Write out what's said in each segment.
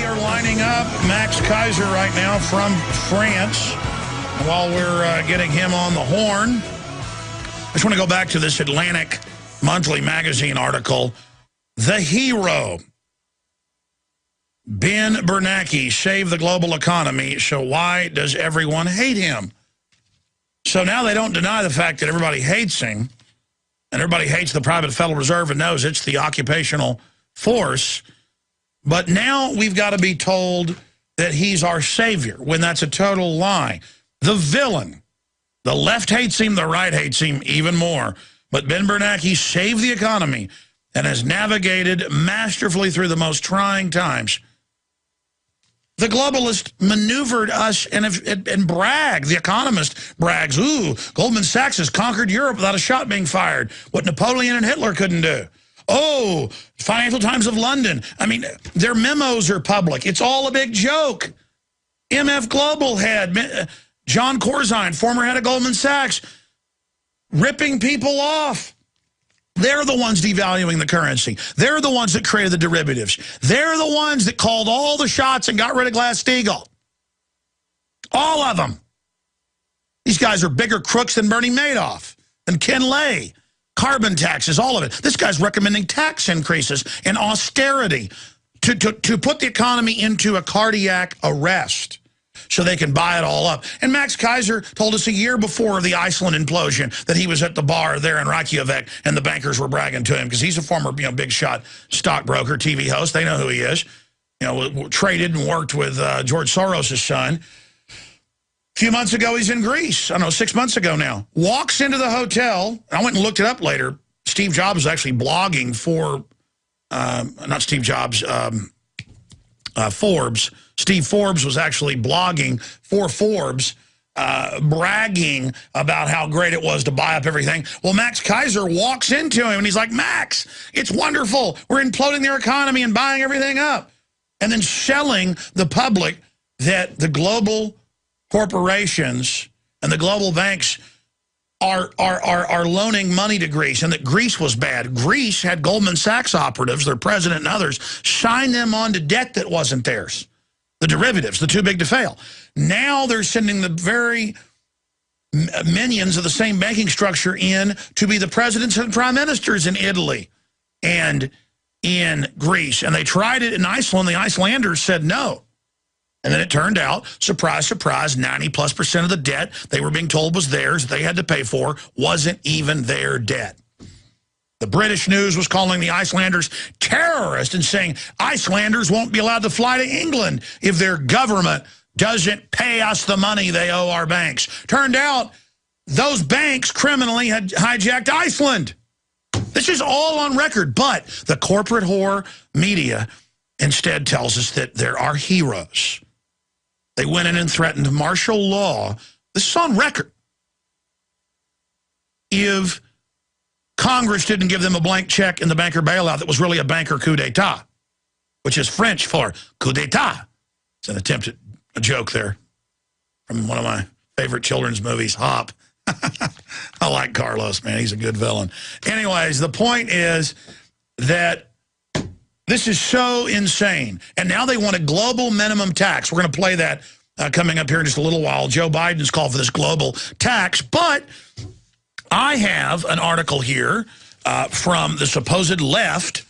are lining up Max Keiser right now from France. While we're getting him on the horn, I just want to go back to this Atlantic Monthly magazine article. The hero, Ben Bernanke, saved the global economy, so why does everyone hate him? So now they don't deny the fact that everybody hates him, and everybody hates the private Federal Reserve and knows it's the occupational force. But now we've got to be told that he's our savior, when that's a total lie. The villain. The left hates him, the right hates him even more. But Ben Bernanke saved the economy and has navigated masterfully through the most trying times. The globalist maneuvered us and bragged. The Economist brags, ooh, Goldman Sachs has conquered Europe without a shot being fired. What Napoleon and Hitler couldn't do. Oh, Financial Times of London. I mean, their memos are public. It's all a big joke. MF Global head, John Corzine, former head of Goldman Sachs, ripping people off. They're the ones devaluing the currency. They're the ones that created the derivatives. They're the ones that called all the shots and got rid of Glass-Steagall. All of them. These guys are bigger crooks than Bernie Madoff, and Ken Lay. Carbon taxes, all of it. This guy's recommending tax increases and austerity to put the economy into a cardiac arrest so they can buy it all up. And Max Keiser told us a year before the Iceland implosion that he was at the bar there in Reykjavik and the bankers were bragging to him because he's a former big shot stockbroker, TV host. They know who he is. Traded and worked with George Soros' son. A few months ago, he's in Greece. I don't know, 6 months ago now. Walks into the hotel. I went and looked it up later. Steve Jobs was actually blogging for, not Steve Jobs, Forbes. Steve Forbes was actually blogging for Forbes, bragging about how great it was to buy up everything. Well, Max Keiser walks into him, and he's like, Max, it's wonderful. We're imploding their economy and buying everything up. And then selling the public that the global corporations and the global banks are loaning money to Greece, and that Greece was bad. Greece had Goldman Sachs operatives, their president and others, sign them on to debt that wasn't theirs. The derivatives, the too big to fail. Now they're sending the very minions of the same banking structure in to be the presidents and prime ministers in Italy and in Greece. And they tried it in Iceland. The Icelanders said no. And then it turned out, surprise, surprise, 90+% of the debt they were being told was theirs, they had to pay for, wasn't even their debt. The British news was calling the Icelanders terrorists and saying Icelanders won't be allowed to fly to England if their government doesn't pay us the money they owe our banks. Turned out those banks criminally had hijacked Iceland. This is all on record, but the corporate whore media instead tells us that there are heroes. They went in and threatened martial law. This is on record. If Congress didn't give them a blank check in the banker bailout that was really a banker coup d'etat, which is French for coup d'etat. It's an attempt at a joke there from one of my favorite children's movies, Hop. I like Carlos, man. He's a good villain. Anyways, the point is that this is so insane. And now they want a global minimum tax. We're going to play that coming up here in just a little while. Joe Biden's called for this global tax. But I have an article here from the supposed left,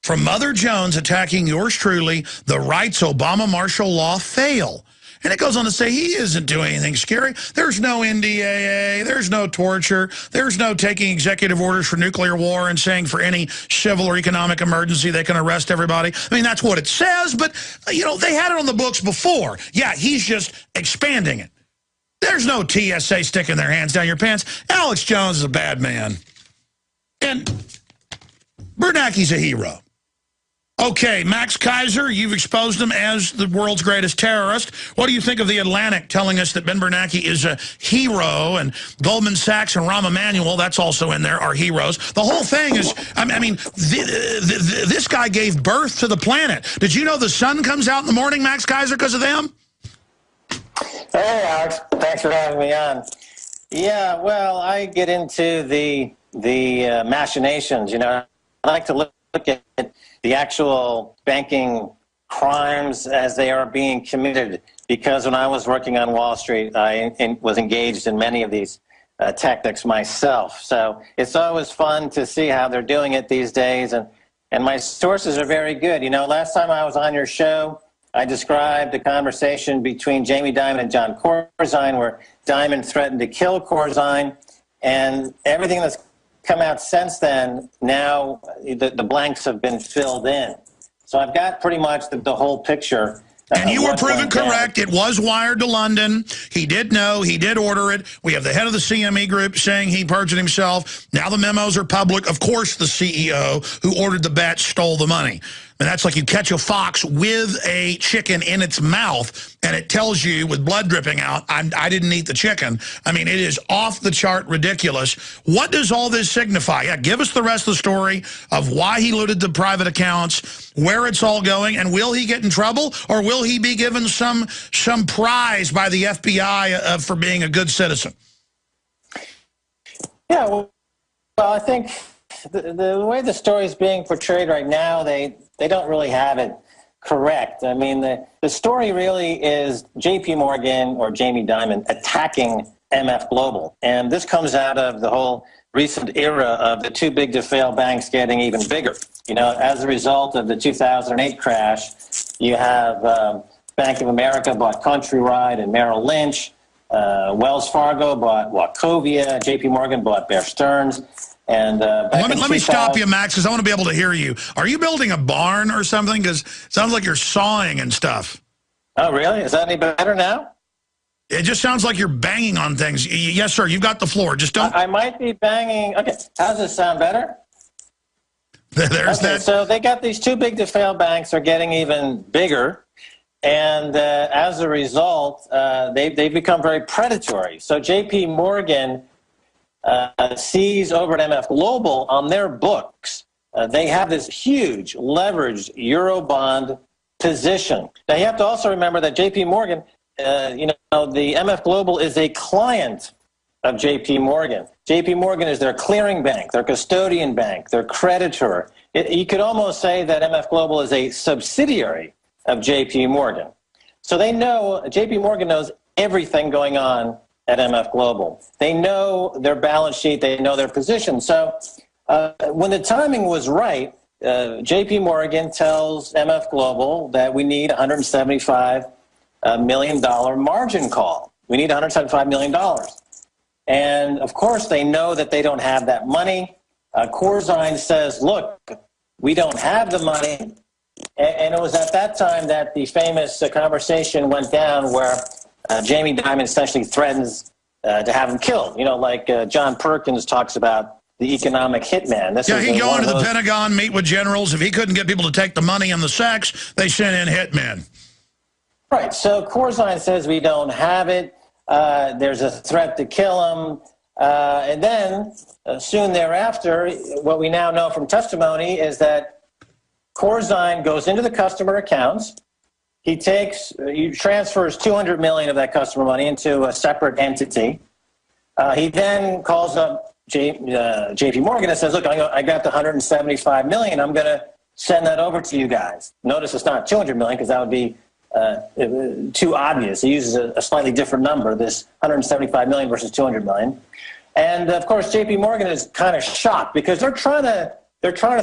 from Mother Jones attacking yours truly, the rights Obama martial law fail. And it goes on to say he isn't doing anything scary. There's no NDAA. There's no torture. There's no taking executive orders for nuclear war and saying for any civil or economic emergency they can arrest everybody. I mean, that's what it says, but, they had it on the books before. Yeah, he's just expanding it. There's no TSA sticking their hands down your pants. Alex Jones is a bad man. And Bernanke's a hero. Okay, Max Keiser, you've exposed him as the world's greatest terrorist. What do you think of the Atlantic telling us that Ben Bernanke is a hero, and Goldman Sachs and Rahm Emanuel, that's also in there, are heroes? The whole thing is, this guy gave birth to the planet. Did you know the sun comes out in the morning, Max Keiser, because of them? Hey, Alex. Thanks for having me on. Yeah, well, I get into the machinations, I like to look at the actual banking crimes as they are being committed. Because when I was working on Wall Street, I was engaged in many of these tactics myself. So it's always fun to see how they're doing it these days. And my sources are very good. You know, last time I was on your show, I described a conversation between Jamie Dimon and John Corzine where Dimon threatened to kill Corzine. And everything that's come out since then, now the blanks have been filled in. So I've got pretty much the whole picture. And you were proven correct. It was wired to London. He did know. He did order it. We have the head of the CME group saying he perjured himself. Now the memos are public. Of course, the CEO who ordered the bet stole the money. And that's like you catch a fox with a chicken in its mouth, and it tells you with blood dripping out, I didn't eat the chicken. I mean, it is off the chart ridiculous. What does all this signify? Yeah, give us the rest of the story of why he looted the private accounts, where it's all going, and will he get in trouble, or will he be given some prize by the FBI for being a good citizen? Yeah, well I think the way the story is being portrayed right now, they don't really have it correct. I mean, the story really is J.P. Morgan or Jamie Dimon attacking MF Global. And this comes out of the whole recent era of the too big to fail banks getting even bigger. You know, as a result of the 2008 crash, you have Bank of America bought Countrywide and Merrill Lynch. Wells Fargo bought Wachovia. J.P. Morgan bought Bear Stearns. And let me stop you, Max, because I want to be able to hear you. Are you building a barn or something? Because it sounds like you're sawing and stuff. Oh, really? Is that any better now? It just sounds like you're banging on things. Yes, sir, you've got the floor. Just don't... I might be banging. Okay, how's this sound better? There's that. So they got these too big to fail banks are getting even bigger. And as a result, they've become very predatory. So J.P. Morgan sees over at MF Global on their books, they have this huge leveraged Eurobond position. Now, you have to also remember that J.P. Morgan, the MF Global is a client of J.P. Morgan. J.P. Morgan is their clearing bank, their custodian bank, their creditor. You could almost say that MF Global is a subsidiary of J.P. Morgan. So they know, J.P. Morgan knows everything going on at MF Global. They know their balance sheet, they know their position. So when the timing was right, J.P. Morgan tells MF Global that we need $175 million margin call. We need $175 million. And of course, they know that they don't have that money. Corzine says, look, we don't have the money. And it was at that time that the famous conversation went down where Jamie Dimon essentially threatens to have him killed. You know, like John Perkins talks about the economic hitman. He'd go into the Pentagon, meet with generals. If he couldn't get people to take the money and the sex, they sent in hitmen. Right. So Corzine says we don't have it. There's a threat to kill him. And then soon thereafter, what we now know from testimony is that Corzine goes into the customer accounts. He transfers $200 million of that customer money into a separate entity. He then calls up J.P. Morgan and says, look, I got the $175 million. I'm going to send that over to you guys. Notice it's not $200 million because that would be too obvious. He uses a slightly different number, this $175 million versus $200 million. And, of course, J.P. Morgan is kind of shocked because they're trying to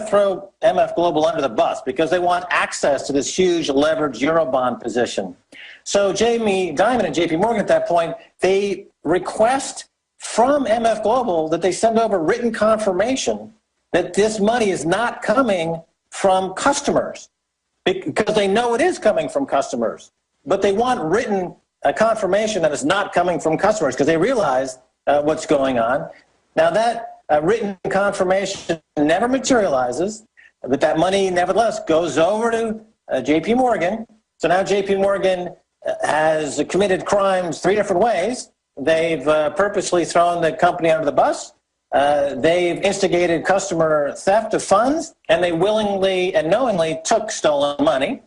throw MF Global under the bus because they want access to this huge leveraged Eurobond position. So Jamie Dimon and J.P. Morgan at that point, they request from MF Global that they send over written confirmation that this money is not coming from customers because they know it is coming from customers. But they want written confirmation that it's not coming from customers because they realize what's going on. Now that written confirmation never materializes, but that money nevertheless goes over to J.P. Morgan. So now J.P. Morgan has committed crimes 3 different ways. They've purposely thrown the company under the bus. They've instigated customer theft of funds, and they willingly and knowingly took stolen money.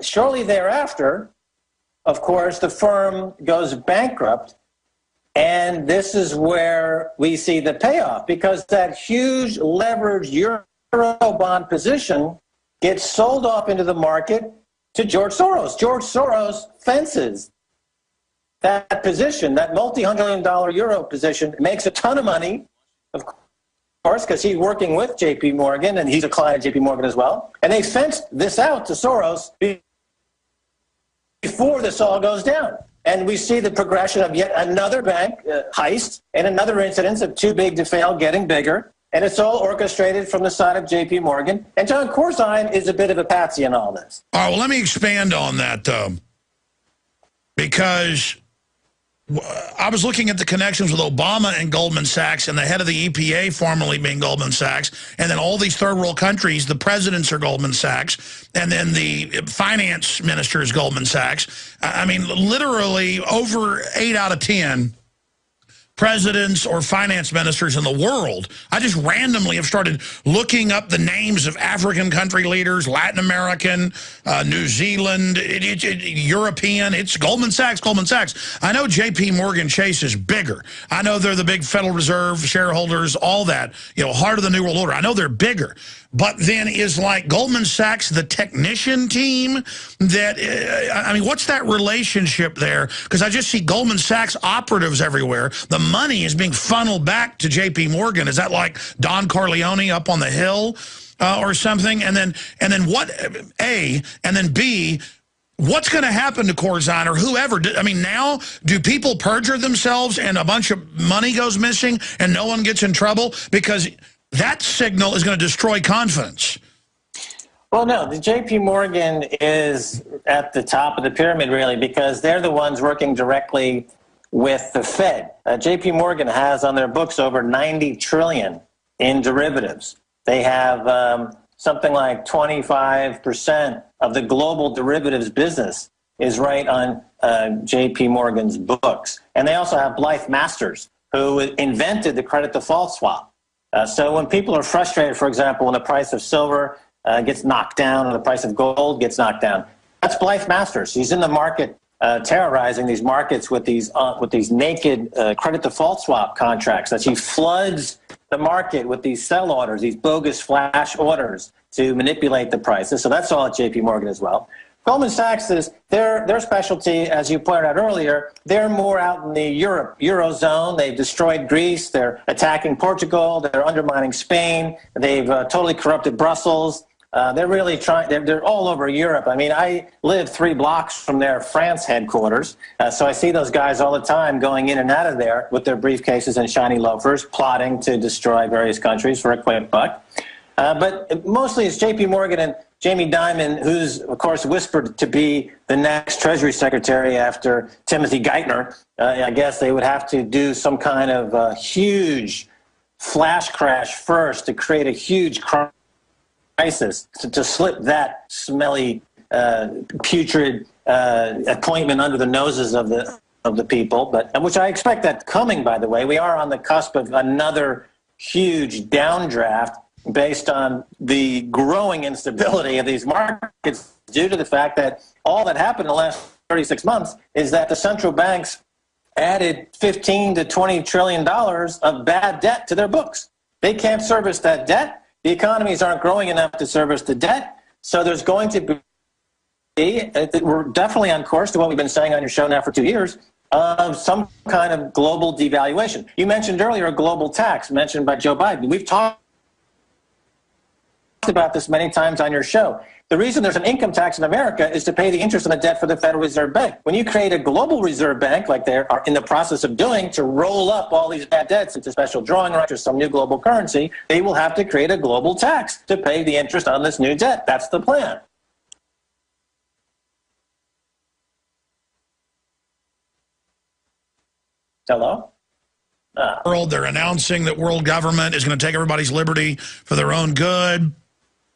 Shortly thereafter, of course, the firm goes bankrupt. And this is where we see the payoff, because that huge leveraged bond position gets sold off into the market to George Soros. George Soros fences that position, that multi-hundred-million-dollar euro position, makes a ton of money, of course, because he's working with J.P. Morgan, and he's a client of J.P. Morgan as well. And they fenced this out to Soros before this all goes down. And we see the progression of yet another bank, Heist, and another incidence of too big to fail getting bigger. And it's all orchestrated from the side of J.P. Morgan. And John Corzine is a bit of a patsy in all this. All right, well, let me expand on that, though, because I was looking at the connections with Obama and Goldman Sachs and the head of the EPA formerly being Goldman Sachs, and then all these third world countries, the presidents are Goldman Sachs, and then the finance minister is Goldman Sachs. I mean, literally over 8 out of 10 presidents or finance ministers in the world. I just randomly have started looking up the names of African country leaders, Latin American, New Zealand, European. It's Goldman Sachs, Goldman Sachs. I know J.P. Morgan Chase is bigger. I know they're the big Federal Reserve shareholders, all that, you know, heart of the New World Order. I know they're bigger. But then is like Goldman Sachs the technician team that, I mean, what's that relationship there? Because I just see Goldman Sachs operatives everywhere. The money is being funneled back to J.P. Morgan. Is that like Don Corleone up on the hill or something? And then what, A, and then B, what's going to happen to Corzine or whoever? I mean, now, do people perjure themselves and a bunch of money goes missing and no one gets in trouble? Because that signal is going to destroy confidence. Well, no, the J.P. Morgan is at the top of the pyramid, really, because they're the ones working directly with the Fed. J.P. Morgan has on their books over $90 trillion in derivatives. They have something like 25% of the global derivatives business is right on J.P. Morgan's books. And they also have Blythe Masters, who invented the credit default swap. So when people are frustrated, for example, when the price of silver gets knocked down or the price of gold gets knocked down, that's Blythe Masters. He's in the market terrorizing these markets with these naked credit default swap contracts that he floods the market with these sell orders, these bogus flash orders to manipulate the prices. So that's all at J.P. Morgan as well. Goldman Sachs is their specialty, as you pointed out earlier. They're more out in the Eurozone. They've destroyed Greece. They're attacking Portugal. They're undermining Spain. They've totally corrupted Brussels. They're really trying. They're all over Europe. I mean, I live 3 blocks from their France headquarters, so I see those guys all the time going in and out of there with their briefcases and shiny loafers, plotting to destroy various countries for a quick buck. But mostly it's J.P. Morgan and Jamie Dimon, who's, of course, whispered to be the next Treasury Secretary after Timothy Geithner. I guess they would have to do some kind of huge flash crash first to create a huge crisis to slip that smelly, putrid appointment under the noses of the people. But which I expect that coming, by the way. We are on the cusp of another huge downdraft based on the growing instability of these markets due to the fact that all that happened in the last 36 months is that the central banks added $15 to $20 trillion of bad debt to their books. They can't service that debt. The economies aren't growing enough to service the debt. So there's going to be, we're definitely on course to what we've been saying on your show now for 2 years, of some kind of global devaluation. You mentioned earlier a global tax mentioned by Joe Biden. We've talked about this many times on your show. The reason there's an income tax in America is to pay the interest on the debt for the Federal Reserve Bank. When you create a global reserve bank, like they are in the process of doing, to roll up all these bad debts into special drawing rights or some new global currency, they will have to create a global tax to pay the interest on this new debt. That's the plan. Hello? World, they're announcing that world government is going to take everybody's liberty for their own good.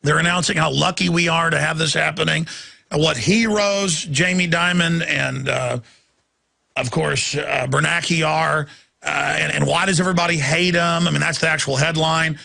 They're announcing how lucky we are to have this happening. What heroes Jamie Dimon and, of course, Bernanke are, and why does everybody hate them? I mean, that's the actual headline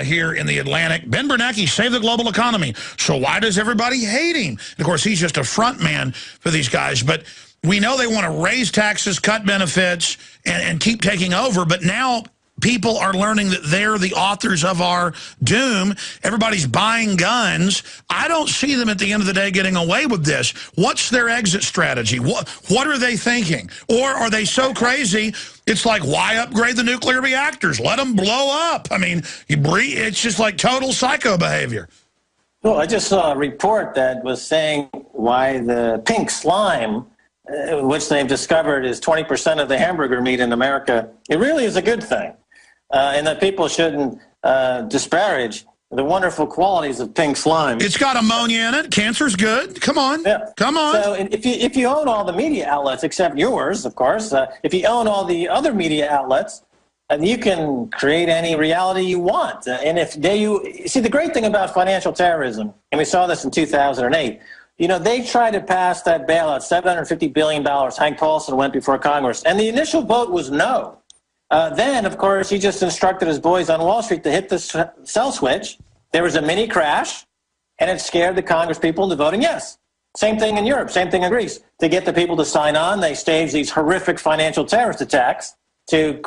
here in the Atlantic. Ben Bernanke saved the global economy, so why does everybody hate him? And of course, he's just a front man for these guys. But we know they want to raise taxes, cut benefits, and keep taking over. But now people are learning that they're the authors of our doom. Everybody's buying guns. I don't see them at the end of the day getting away with this. What's their exit strategy? What are they thinking? Or are they so crazy, it's like, why upgrade the nuclear reactors? Let them blow up. I mean, it's just like total psycho behavior. Well, I just saw a report that was saying why the pink slime, which they've discovered is 20% of the hamburger meat in America, it really is a good thing. And that people shouldn't disparage the wonderful qualities of pink slime. It's got ammonia in it. Cancer's good. Come on. Yeah. Come on. So if you own all the media outlets, except yours, of course, if you own all the other media outlets, you can create any reality you want. And if see, the great thing about financial terrorism, and we saw this in 2008, you know, they tried to pass that bailout, $750 billion. Hank Paulson went before Congress, and the initial vote was no. Then, of course, he just instructed his boys on Wall Street to hit the sell switch. There was a mini crash, and it scared the Congress people into voting yes. Same thing in Europe, same thing in Greece. To get the people to sign on, they staged these horrific financial terrorist attacks to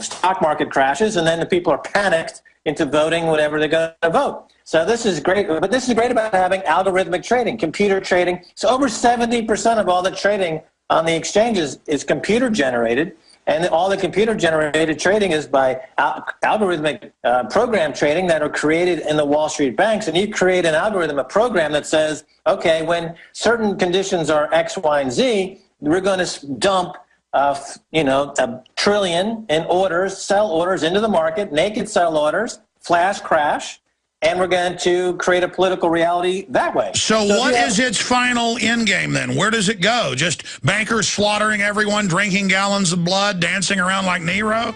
stock market crashes, and then the people are panicked into voting whatever they're going to vote. So this is great, but this is great about having algorithmic trading, computer trading. So over 70% of all the trading on the exchanges is computer generated. And all the computer-generated trading is by algorithmic program trading that are created in the Wall Street banks. And you create an algorithm, a program that says, okay, when certain conditions are X, Y, and Z, we're going to dump, $1 trillion in orders, sell orders into the market, naked sell orders, flash crash, and we're going to create a political reality that way. So what is its final end game then? Where does it go? Just bankers slaughtering everyone, drinking gallons of blood, dancing around like Nero?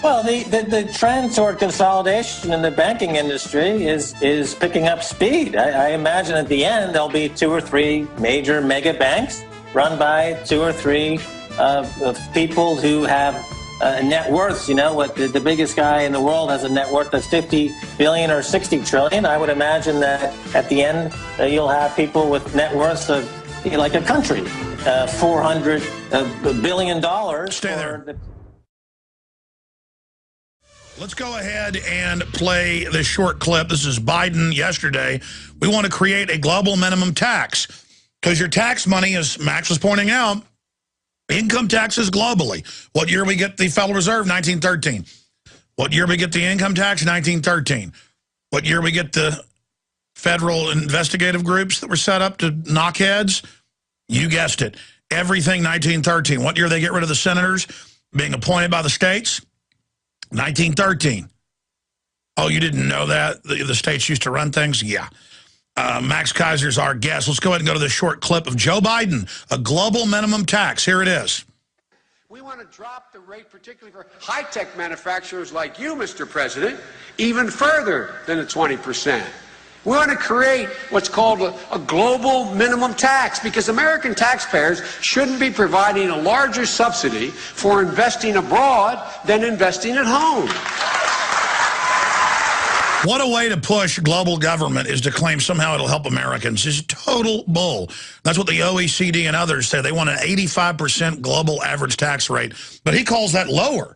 Well, the trend toward consolidation in the banking industry is picking up speed. I imagine at the end there'll be 2 or 3 major mega banks run by 2 or 3 people who have net worths. You know, what the biggest guy in the world has a net worth that's 50 billion or 60 trillion. I would imagine that at the end you'll have people with net worths of like a country, $400 billion. Stay there. Let's go ahead and play this short clip. This is Biden yesterday. We want to create a global minimum tax because your tax money, as Max was pointing out, income taxes globally. What year we get the Federal Reserve? 1913. What year we get the income tax? 1913. What year we get the federal investigative groups that were set up to knock heads? You guessed it. Everything 1913. What year they get rid of the senators being appointed by the states? 1913. Oh, you didn't know that? The states used to run things? Yeah. Max Keiser's our guest. Let's go ahead and go to this short clip of Joe Biden, a global minimum tax. Here it is. We want to drop the rate, particularly for high-tech manufacturers like you, Mr. President, even further than the 20%. We want to create what's called a global minimum tax because American taxpayers shouldn't be providing a larger subsidy for investing abroad than investing at home. What a way to push global government is to claim somehow it'll help Americans. It's total bull. That's what the OECD and others say. They want an 85% global average tax rate, but he calls that lower.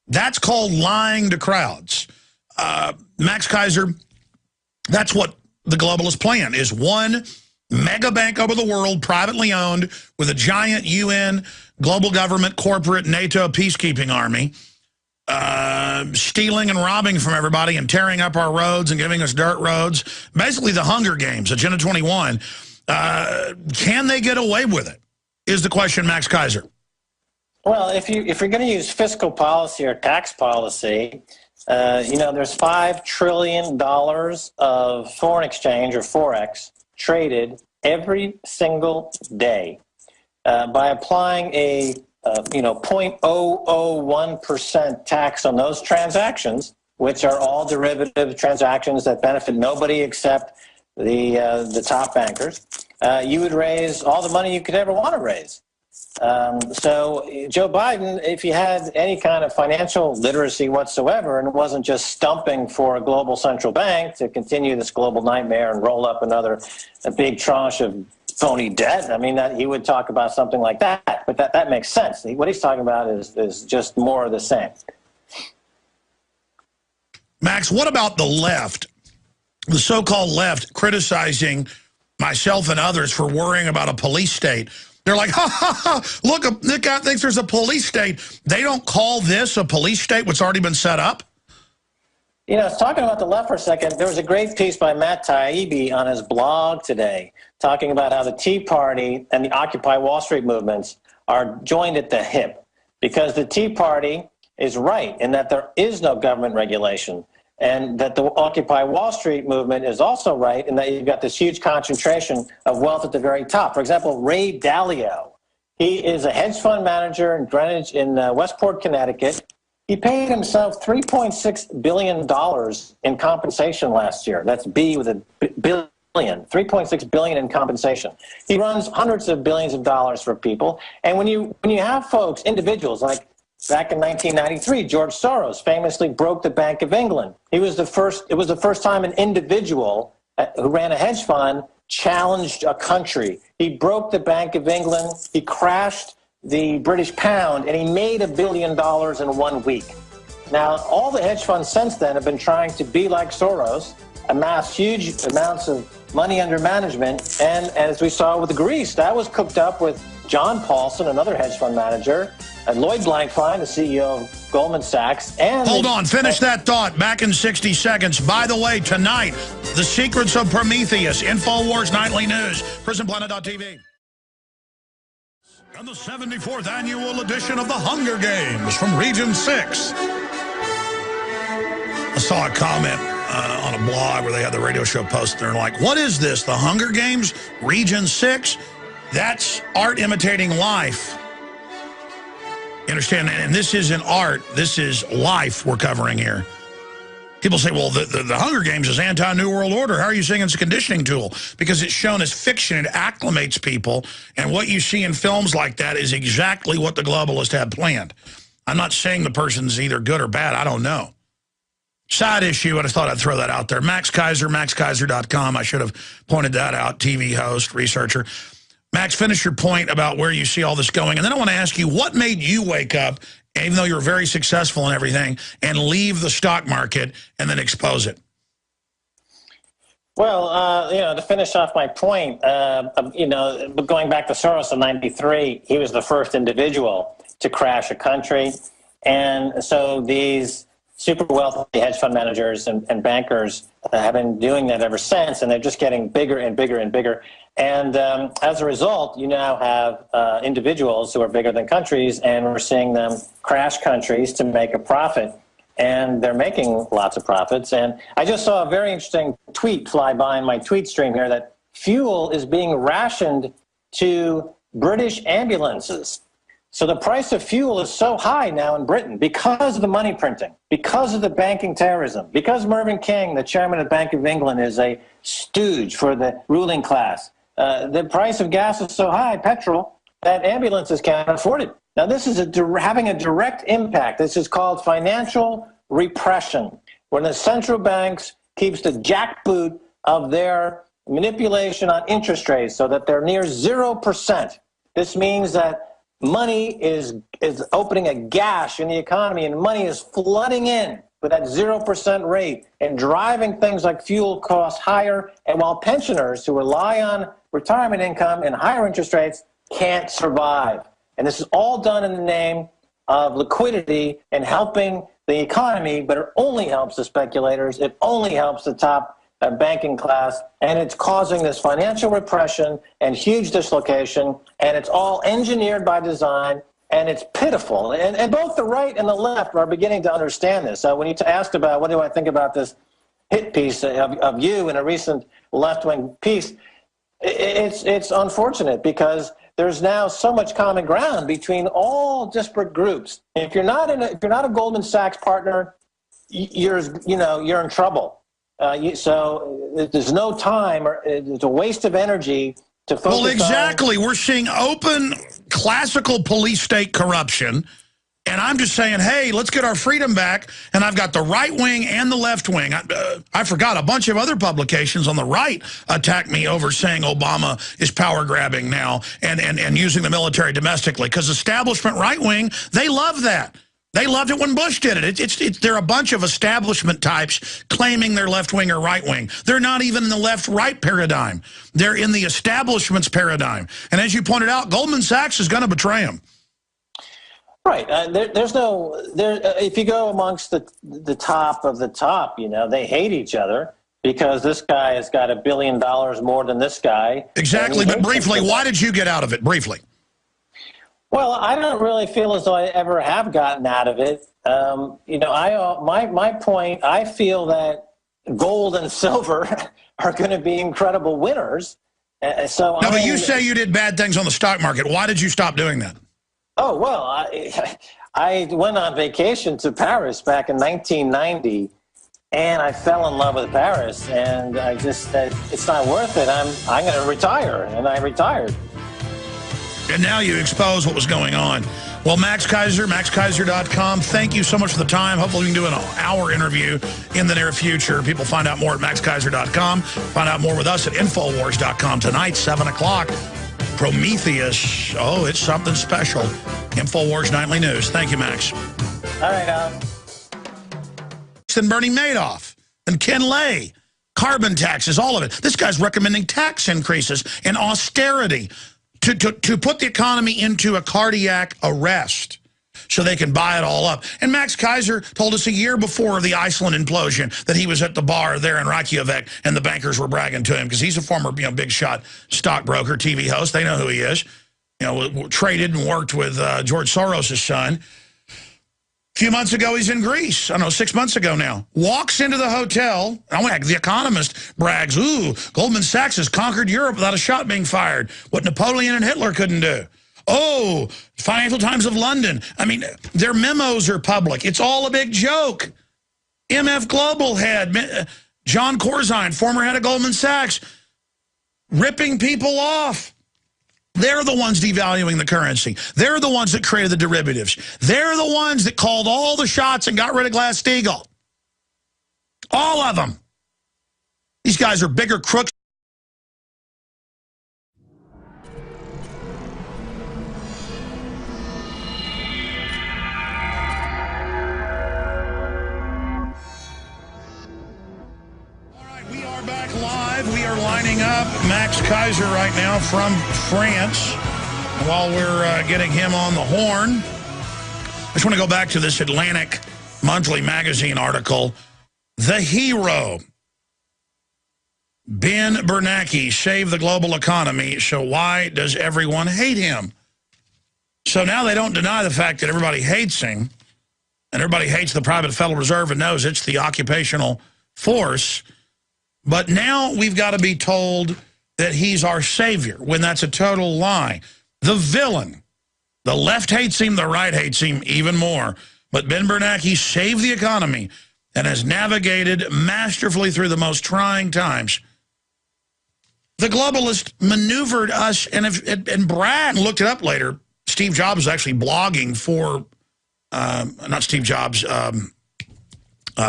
That's called lying to crowds. Max Keiser, that's what the globalist plan is. One mega bank over the world, privately owned, with a giant UN, global government, corporate, NATO peacekeeping army, stealing and robbing from everybody and tearing up our roads and giving us dirt roads. Basically the Hunger Games, Agenda 21. Can they get away with it, is the question, Max Keiser. Well, if you're going to use fiscal policy or tax policy, there's $5 trillion of foreign exchange or Forex traded every single day. By applying a 0.001% tax on those transactions, which are all derivative transactions that benefit nobody except the top bankers, you would raise all the money you could ever want to raise. So Joe Biden, if he had any kind of financial literacy whatsoever and wasn't just stumping for a global central bank to continue this global nightmare and roll up a big tranche of phony debt. I mean, that he would talk about something like that, but that makes sense. What he's talking about is just more of the same. Max, what about the left, the so-called left, criticizing myself and others for worrying about a police state? They're like, ha, ha, ha, look, the guy thinks there's a police state. They don't call this a police state, what's already been set up? You know, talking about the left for a second, there was a great piece by Matt Taibbi on his blog today talking about how the Tea Party and the Occupy Wall Street movements are joined at the hip, because the Tea Party is right in that there is no government regulation, and that the Occupy Wall Street movement is also right in that you've got this huge concentration of wealth at the very top. For example, Ray Dalio, he is a hedge fund manager in Greenwich, in Westport, Connecticut. He paid himself $3.6 billion in compensation last year. That's B with a billion. $3.6 billion in compensation. He runs hundreds of billions of dollars for people. And when you have folks, individuals like back in 1993, George Soros famously broke the Bank of England. It was the first time an individual who ran a hedge fund challenged a country. He broke the Bank of England, he crashed the British pound, and he made $1 billion in 1 week. Now, all the hedge funds since then have been trying to be like Soros, amass huge amounts of money under management, and as we saw with Greece, that was cooked up with John Paulson, another hedge fund manager, and Lloyd Blankfein, the CEO of Goldman Sachs, and... Hold on, finish that thought. Back in 60 seconds. By the way, tonight, The Secrets of Prometheus, InfoWars Nightly News, PrisonPlanet.tv. And the 74th annual edition of the Hunger Games from Region 6. I saw a comment on a blog where they had the radio show posted. They're like, what is this, the Hunger Games, Region 6? That's art imitating life. You understand? And this isn't art. This is life we're covering here. People say, well, the Hunger Games is anti-New World Order. How are you saying it's a conditioning tool? Because it's shown as fiction. It acclimates people. And what you see in films like that is exactly what the globalists had planned. I'm not saying the person's either good or bad. I don't know. Side issue, I just thought I'd throw that out there. Max Keiser, maxkeiser.com. I should have pointed that out. TV host, researcher. Max, finish your point about where you see all this going. And then I want to ask you, what made you wake up, even though you're very successful and everything, and leave the stock market and then expose it? Well, you know, to finish off my point, you know, going back to Soross in '93, he was the first individual to crash a country. And so these super wealthy hedge fund managers and bankers have been doing that ever since, and they're just getting bigger and bigger and bigger. And as a result, you now have individuals who are bigger than countries, and we're seeing them crash countries to make a profit. And they're making lots of profits. And I just saw a very interesting tweet fly by in my tweet stream here that fuel is being rationed to British ambulances. So the price of fuel is so high now in Britain because of the money printing, because of the banking terrorism, because Mervyn King, the chairman of the Bank of England, is a stooge for the ruling class. The price of gas is so high, petrol, that ambulances can't afford it. Now, this is having a direct impact. This is called financial repression, when the central banks keeps the jackboot of their manipulation on interest rates so that they're near 0%. This means that money is opening a gash in the economy, and money is flooding in with that 0% rate and driving things like fuel costs higher, and while pensioners who rely on retirement income and higher interest rates can't survive. And this is all done in the name of liquidity and helping the economy, but it only helps the speculators. It only helps the top banking class, and it's causing this financial repression and huge dislocation, and it's all engineered by design, and it's pitiful. And both the right and the left are beginning to understand this. So when you asked about what do I think about this hit piece of you in a recent left-wing piece, it's unfortunate because there's now so much common ground between all disparate groups. And if you're not a Goldman Sachs partner, you're in trouble. So there's no time, or it's a waste of energy to focus on. Well, exactly. We're seeing open classical police state corruption And I'm just saying, hey, let's get our freedom back. And I've got the right wing and the left wing. I forgot a bunch of other publications on the right attacked me over saying Obama is power grabbing now and using the military domestically. Because establishment right wing, they love that. They loved it when Bush did it. They're a bunch of establishment types claiming they're left wing or right wing. They're not even in the left-right paradigm. They're in the establishment's paradigm. And as you pointed out, Goldman Sachs is going to betray them. Right. If you go amongst the top of the top, you know, they hate each other because this guy has got $1 billion more than this guy. Exactly. But briefly, why did you get out of it? Briefly. Well, I don't really feel as though I ever have gotten out of it. You know, my point, I feel that gold and silver are going to be incredible winners. No, but you say you did bad things on the stock market. Why did you stop doing that? Oh, well, I went on vacation to Paris back in 1990, and I fell in love with Paris, and I just said, it's not worth it. I'm going to retire, and I retired. And now you expose what was going on. Well, Max Keiser, MaxKeiser.com, thank you so much for the time. Hopefully we can do an hour interview in the near future. People find out more at MaxKeiser.com. Find out more with us at Infowars.com tonight, 7 o'clock. Prometheus. Oh, it's something special. Infowars Nightly News. Thank you, Max. All right, Al. And Bernie Madoff and Ken Lay. Carbon taxes, all of it. This guy's recommending tax increases and austerity to put the economy into a cardiac arrest so they can buy it all up. And Max Keiser told us a year before the Iceland implosion that he was at the bar there in Reykjavik and the bankers were bragging to him because he's a former big shot stockbroker, TV host. They know who he is. You know, traded and worked with George Soros' son. A few months ago, he's in Greece. I don't know, 6 months ago now. Walks into the hotel. The Economist brags, ooh, Goldman Sachs has conquered Europe without a shot being fired. What Napoleon and Hitler couldn't do. Oh, Financial Times of London. I mean, their memos are public. It's all a big joke. MF Global head, John Corzine, former head of Goldman Sachs, ripping people off. They're the ones devaluing the currency. They're the ones that created the derivatives. They're the ones that called all the shots and got rid of Glass-Steagall. All of them. These guys are bigger crooks. We are back live. We are lining up Max Keiser right now from France. While we're getting him on the horn, I just want to go back to this Atlantic Monthly magazine article. The hero, Ben Bernanke, saved the global economy, so why does everyone hate him? So now they don't deny the fact that everybody hates him, and everybody hates the private Federal Reserve and knows it's the occupational force. But now we've got to be told that he's our savior, when that's a total lie. The villain. The left hates him, the right hates him even more. But Ben Bernanke saved the economy and has navigated masterfully through the most trying times. The globalists maneuvered us and Brad looked it up later. Steve Jobs was actually blogging for, not Steve Jobs,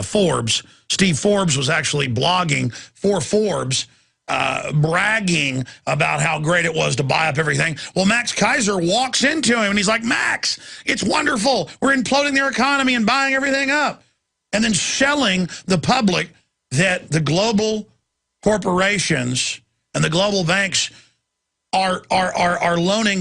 Forbes. Steve Forbes was actually blogging for Forbes, bragging about how great it was to buy up everything. Well, Max Keiser walks into him and he's like, Max, it's wonderful. We're imploding their economy and buying everything up. And then selling the public that the global corporations and the global banks are loaning